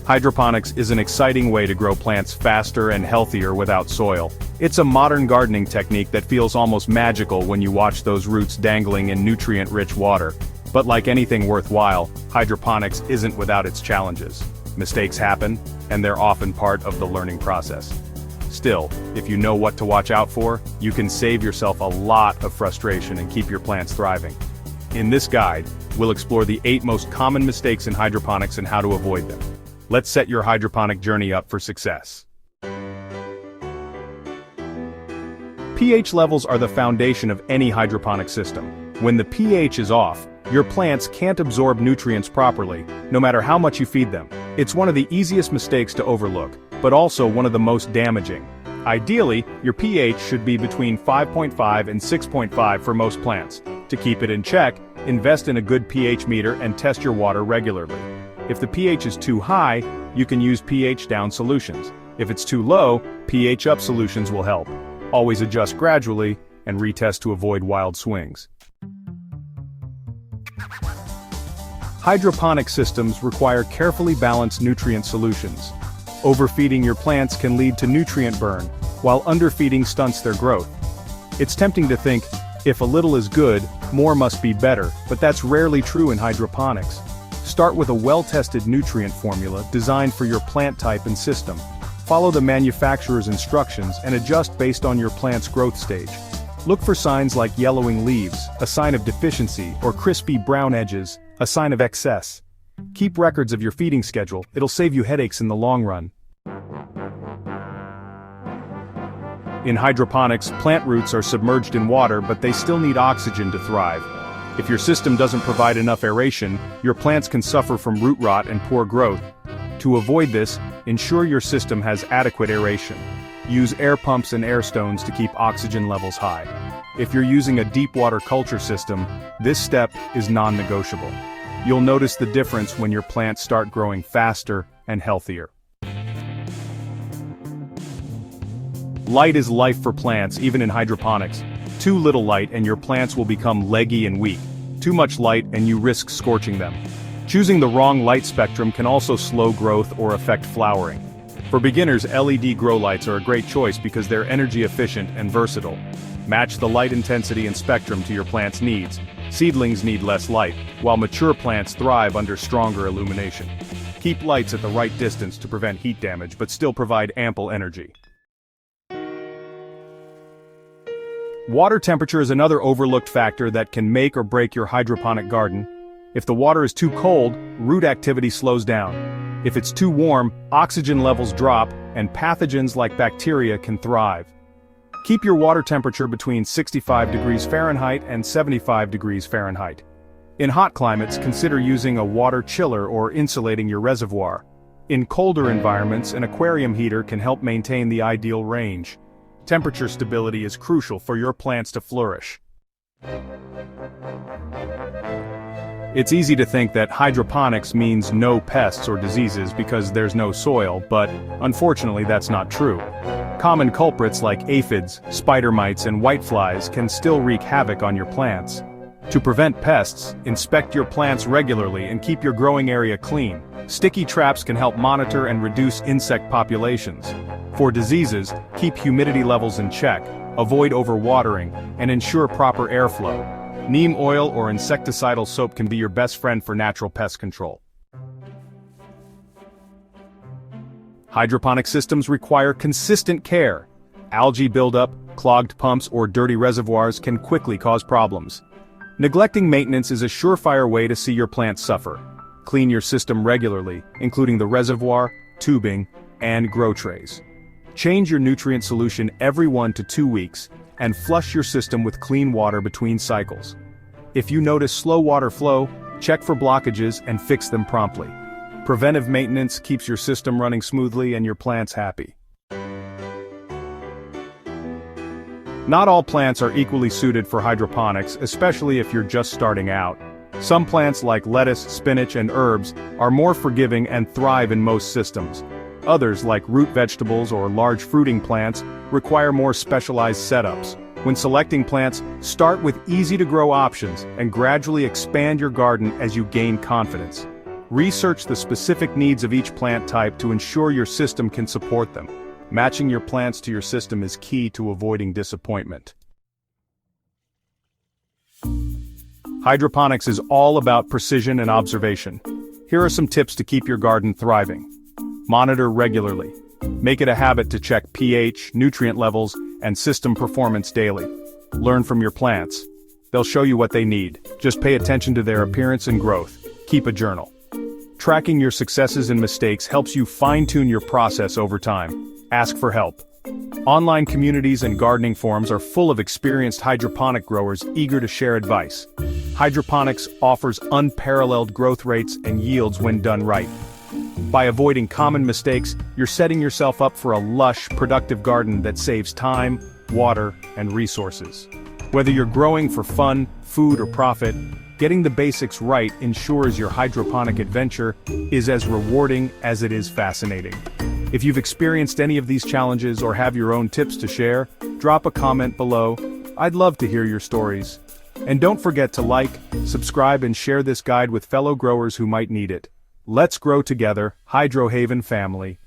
Hydroponics is an exciting way to grow plants faster and healthier without soil. It's a modern gardening technique that feels almost magical when you watch those roots dangling in nutrient-rich water. But like anything worthwhile, hydroponics isn't without its challenges. Mistakes happen, and they're often part of the learning process. Still, if you know what to watch out for, you can save yourself a lot of frustration and keep your plants thriving. In this guide, we'll explore the 8 most common mistakes in hydroponics and how to avoid them. Let's set your hydroponic journey up for success. pH levels are the foundation of any hydroponic system. When the pH is off, your plants can't absorb nutrients properly, no matter how much you feed them. It's one of the easiest mistakes to overlook, but also one of the most damaging. Ideally, your pH should be between 5.5 and 6.5 for most plants. To keep it in check, invest in a good pH meter and test your water regularly. If the pH is too high, you can use pH down solutions. If it's too low, pH up solutions will help. Always adjust gradually and retest to avoid wild swings. Hydroponic systems require carefully balanced nutrient solutions. Overfeeding your plants can lead to nutrient burn, while underfeeding stunts their growth. It's tempting to think, if a little is good, more must be better, but that's rarely true in hydroponics. Start with a well-tested nutrient formula designed for your plant type and system. Follow the manufacturer's instructions and adjust based on your plant's growth stage. Look for signs like yellowing leaves, a sign of deficiency, or crispy brown edges, a sign of excess. Keep records of your feeding schedule, it'll save you headaches in the long run. In hydroponics, plant roots are submerged in water, but they still need oxygen to thrive. If your system doesn't provide enough aeration, your plants can suffer from root rot and poor growth. To avoid this, ensure your system has adequate aeration. Use air pumps and air stones to keep oxygen levels high. If you're using a deep water culture system, this step is non-negotiable. You'll notice the difference when your plants start growing faster and healthier. Light is life for plants, even in hydroponics. Too little light and your plants will become leggy and weak. Too much light and you risk scorching them. Choosing the wrong light spectrum can also slow growth or affect flowering. For beginners, LED grow lights are a great choice because they're energy efficient and versatile. Match the light intensity and spectrum to your plant's needs. Seedlings need less light, while mature plants thrive under stronger illumination. Keep lights at the right distance to prevent heat damage but still provide ample energy. Water temperature is another overlooked factor that can make or break your hydroponic garden. If the water is too cold, root activity slows down. If it's too warm, oxygen levels drop, and pathogens like bacteria can thrive. Keep your water temperature between 65 degrees Fahrenheit and 75 degrees Fahrenheit. In hot climates, consider using a water chiller or insulating your reservoir. In colder environments, an aquarium heater can help maintain the ideal range. Temperature stability is crucial for your plants to flourish. It's easy to think that hydroponics means no pests or diseases because there's no soil, but unfortunately that's not true. Common culprits like aphids, spider mites, and whiteflies can still wreak havoc on your plants. To prevent pests, inspect your plants regularly and keep your growing area clean. Sticky traps can help monitor and reduce insect populations. For diseases, keep humidity levels in check, avoid overwatering, and ensure proper airflow. Neem oil or insecticidal soap can be your best friend for natural pest control. Hydroponic systems require consistent care. Algae buildup, clogged pumps, or dirty reservoirs can quickly cause problems. Neglecting maintenance is a surefire way to see your plants suffer. Clean your system regularly, including the reservoir, tubing, and grow trays. Change your nutrient solution every 1 to 2 weeks, and flush your system with clean water between cycles. If you notice slow water flow, check for blockages and fix them promptly. Preventive maintenance keeps your system running smoothly and your plants happy. Not all plants are equally suited for hydroponics, especially if you're just starting out. Some plants like lettuce, spinach, and herbs are more forgiving and thrive in most systems. Others, like root vegetables or large fruiting plants, require more specialized setups. When selecting plants, start with easy-to-grow options and gradually expand your garden as you gain confidence. Research the specific needs of each plant type to ensure your system can support them. Matching your plants to your system is key to avoiding disappointment. Hydroponics is all about precision and observation. Here are some tips to keep your garden thriving. Monitor regularly. Make it a habit to check pH, nutrient levels, and system performance daily. Learn from your plants. They'll show you what they need. Just pay attention to their appearance and growth. Keep a journal. Tracking your successes and mistakes helps you fine-tune your process over time. Ask for help. Online communities and gardening forums are full of experienced hydroponic growers eager to share advice. Hydroponics offers unparalleled growth rates and yields when done right. By avoiding common mistakes, you're setting yourself up for a lush, productive garden that saves time, water, and resources. Whether you're growing for fun, food, or profit, getting the basics right ensures your hydroponic adventure is as rewarding as it is fascinating. If you've experienced any of these challenges or have your own tips to share, drop a comment below. I'd love to hear your stories. And don't forget to like, subscribe, and share this guide with fellow growers who might need it. Let's grow together, Hydro Haven family.